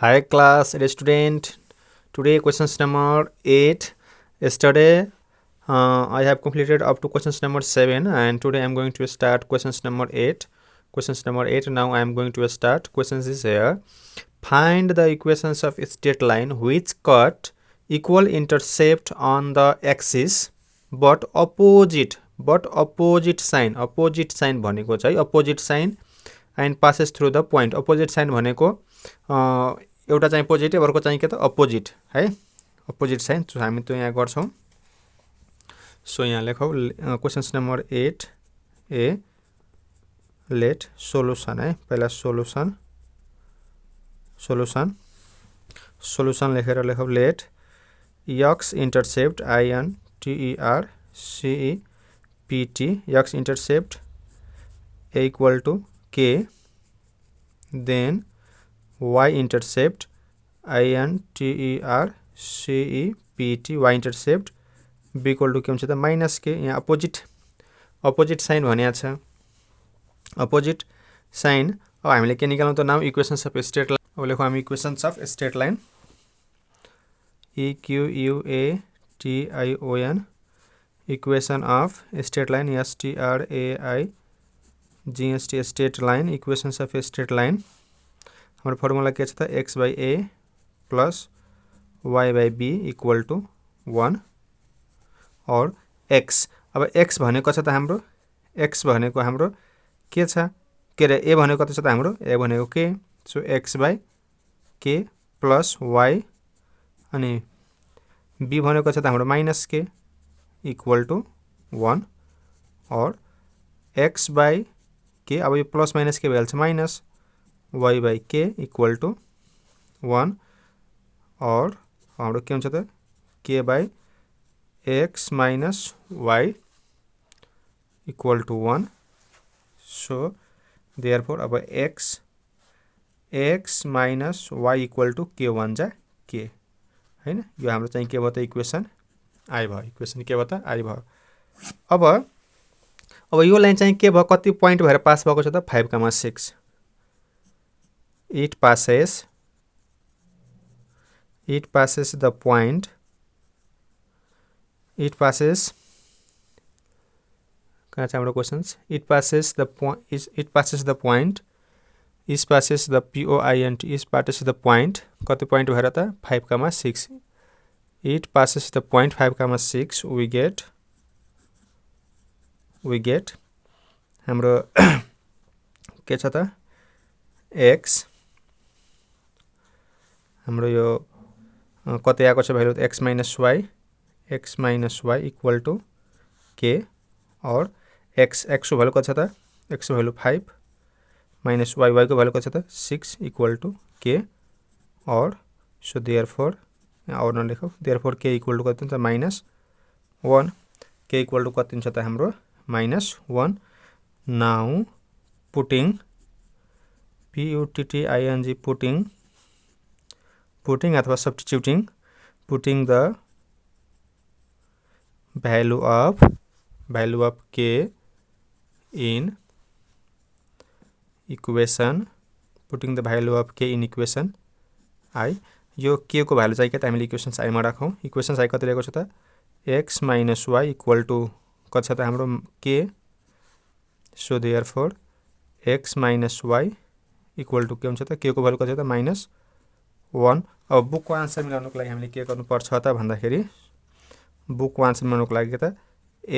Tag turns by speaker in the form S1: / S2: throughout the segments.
S1: Hi class, student. Today questions number 8. Yesterday I have completed up to questions number 7 and today I am going to start questions number 8. Questions number 8 now I am going to start. Questions is here. Find the equations of a straight line which cut equal intercept on the axis but opposite sign भनेको चाहिँ opposite sign and passes through the point. Opposite sign भनेको एउटा चाहिँ positive अर्को चाहिँ के त opposite है अपोजिट साइन हामी त्यो यहाँ गर्छौं सो यहाँ लेखौ क्वेशन्स नम्बर 8 ए लेट सोलुसन है पहिला सोलुसन लेखेर लेखौ late x intercept x intercept a equal to k, then y intercept intercept y intercept b equal to के हुन्छ त माइनस k. यहाँ अपोजिट साइन भनिया छ अपोजिट साइन अब हामीले के निकाल्नु त now equations of straight line अब लेखौ हामी equations of straight line equation equation of straight line STRAIGST straight line equations of straight line हाम्रो फर्मुला के छ त x by a plus y by b equal to 1 और x. अब x भनेको छ त हाम्रो x भनेको हाम्रो के छ के रे a भनेको कति छ त हाम्रो a भनेको k. So x by k plus y अनि b भनेको छ त हाम्रो minus k equal to 1 और x by k अब यो प्लस माइनस के भइहाल्छ minus y by k equal to 1 और हाम्रो के हुन्छ त k by x minus y equal to 1. So therefore अब x minus y equal to k1 जा k हैन यो हाम्रो चाहिँ के भयो त इक्वेशन आई भयो इक्वेशन के भयो त आई भयो. अब यो लाइन चाहिँ के भयो कति पोइन्ट भएर पास भएको छ त 5,6. it passes the point it passes हाम्रो questions it passes the point it passes the point is passes the point is passes the point कति पोइन्ट भएर त 5,6. it passes the point 5,6 we get हाम्रो के छ त x हाम्रो यो कतै आएको छ value x minus y equal to k और x को भ्यालु कति छ त x को भ्यालु 5 minus y को भ्यालु कति छ त 6 equal to k और so therefore और न लेखौ therefore k equal to कति हुन्छ minus 1 k equal to कति हुन्छ त हाम्रो minus 1. now putting putting अथवा putting the value of k in equation putting the value of k in equation I यो k को भ्यालु चाहिँ के त हामीले इक्वेशन्स I मा राखौं. इक्वेशन्स I कति रहेको छ त x minus y equal to कति छ त हाम्रो k. so therefore x minus y equal to के हुन्छ त k को भ्यालु कति छ त -1. अब बुकको आन्सर मिलाउनको लागि हामीले के गर्नु पर्छ त भन्दाखेरि बुकको आन्सर मिलाउनको लागि के त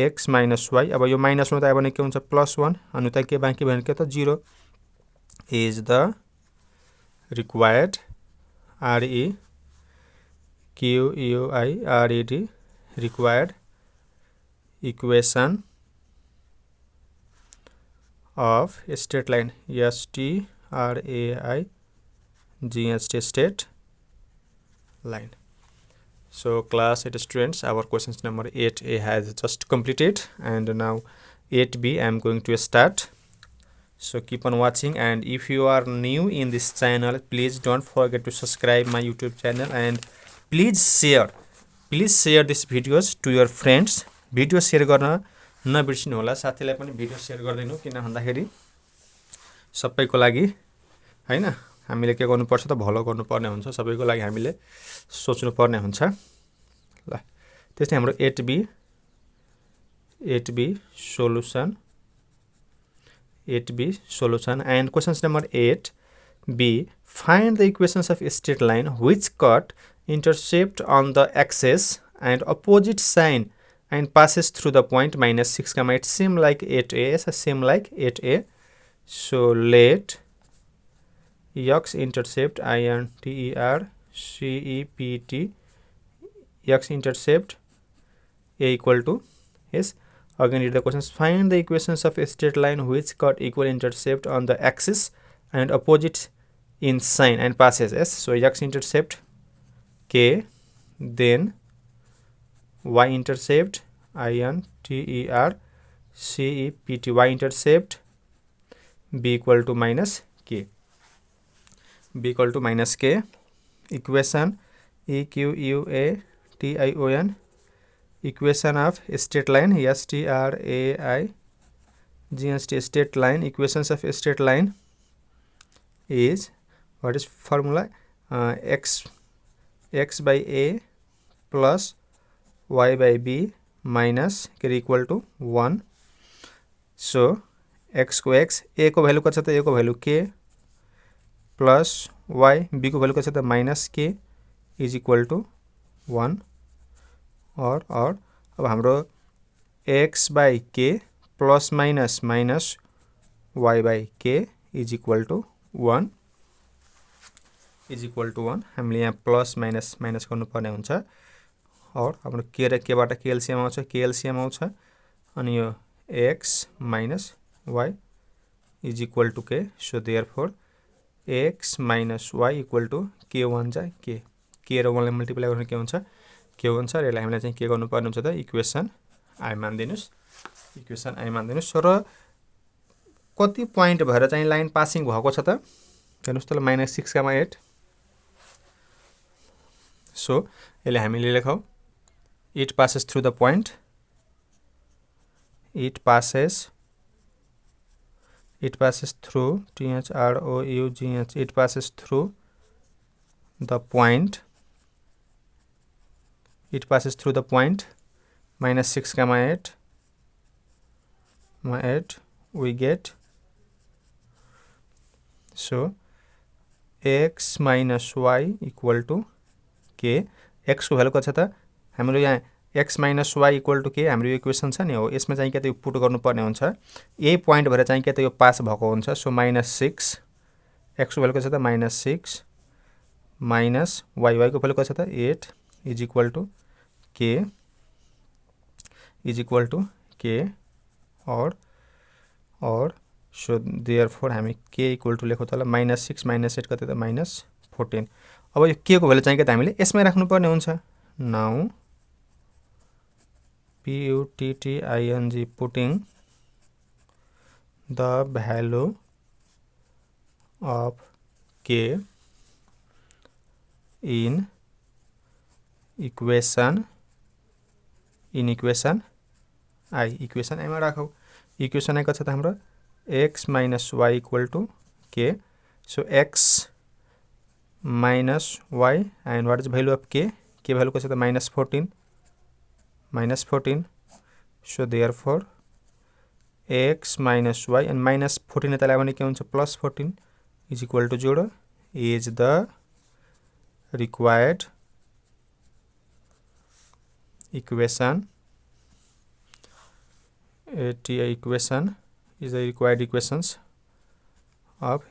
S1: x minus y अब यो माइनस मा त अब के हुन्छ +1 अनि त के बाँकी भने के त 0 is the required required equation of a straight line STRAIGST straight line. So class 8 students, our questions number 8a has just completed and now 8b I am going to start. So keep on watching, and if you are new in this channel, please don't forget to subscribe my YouTube channel and please share this videos to your friends. Video share गर्न नबिर्सिनु होला. साथीलाई पनि video share गर्दिनु किन भन्दाखेरि सबैको लागि हैन हामीले के गर्नुपर्छ त भलो गर्नुपर्ने हुन्छ सबैको लागि हामीले सोच्नुपर्ने हुन्छ ल त्यस्तै हाम्रो 8b solution and questions number 8b find the equations of a straight line which cut intercept on the axis and opposite sign and passes through the point -6, 8 same like 8a. Same like 8a. So let x intercept intercept x intercept a equal to s. Again read the questions. Find the equations of a straight line which cut equal intercept on the axis and opposite in sign and passes s. So x intercept k, then y intercept intercept y intercept b equal to minus k. Equation equation equation of a straight line straight line. Equations of a straight line is, what is formula? X by a plus y by b minus equal to 1. So x को x, a को value कति छ त a को value k plus y b को value कति छ त minus k is equal to 1. और अब हाम्रो x by k plus minus y by k is equal to 1 हामीले यहाँ प्लस माइनस गर्नुपर्ने हुन्छ और हाम्रो k र k बाट केएलसीएम आउँछ अनि यो x minus y is equal to k. So therefore x minus y equal to k1 जा k र 1 ले मल्टिप्लाई गर्नु के हुन्छ के हुन्छ र यसलाई हामीले चाहिँ के गर्नुपर्ने हुन्छ त इक्वेसन I मान्दिनुस् र कति पोइन्ट भएर चाहिँ लाइन पासिङ भएको छ त हेर्नुस् त -6, 8. So यसले हामीले लेखौ it passes through the point, it passes through THROUGH, it passes through the point, -6, 8 we get. So x minus y equal to k. x को भ्यालु कति छ त हाम्रो यहाँ x minus y equal to k हाम्रो यो equation छ नि हो यसमा चाहिँ के त पुट गर्नुपर्ने हुन्छ ए पोइन्ट भएर चाहिँ के त यो पास भएको हुन्छ. सो -6 x को भ्यालु कति छ त -6 minus y को भ्यालु कति छ त 8 is equal to k or so therefore हामी k equal to लेखौ त ल -6 - 8 कति त -14. अब यो k को भ्यालु चाहिँ के त हामीले यसमै राख्नु पर्ने हुन्छ. Now putting the value of k in equation I. Equation I मा राखौ. इक्वेसन I कति छ त हाम्रो x minus y equal to k. So x minus y and what is the value of k? K value कति छ त -14. So therefore x minus y and -14 यता ल्यायो भने के हुन्छ +14 is equal to 0 is the required equation. Equation is the required equations of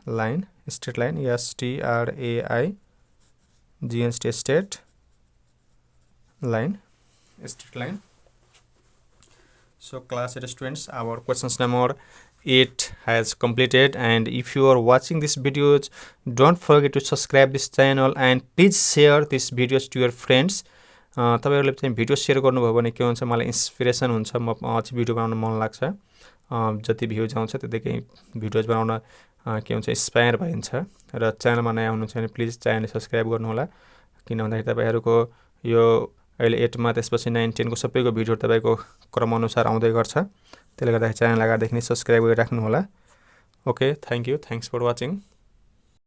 S1: line, straight line, straight line. So class students, our questions number 8 has completed, and if you are watching this videos, don't forget to subscribe this channel and please share this videos to your friends. तपाईहरुले चाहिँ video share गर्नुभयो भने के हुन्छ मलाई inspiration हुन्छ, म अझ भिडियो बनाउन मन लाग्छ. जति भ्युज आउँछ त्यतिकै भिडियोज बनाउन के हुन्छ इन्स्पायर भइन्छ. र च्यानलमा नयाँ हुनुहुन्छ भने प्लिज च्यानल सब्स्क्राइब गर्नु होला, किन भन्दाखेरि तपाईहरुको यो अहिले 8 मा त्यसपछि 9 10 को सबैको भिडियो तपाईको क्रम अनुसार आउँदै गर्छ. त्यसले गर्दा च्यानल अगाडिदेखि नै सब्स्क्राइब गरिराख्नु होला. Okay, thank you. Thanks for watching.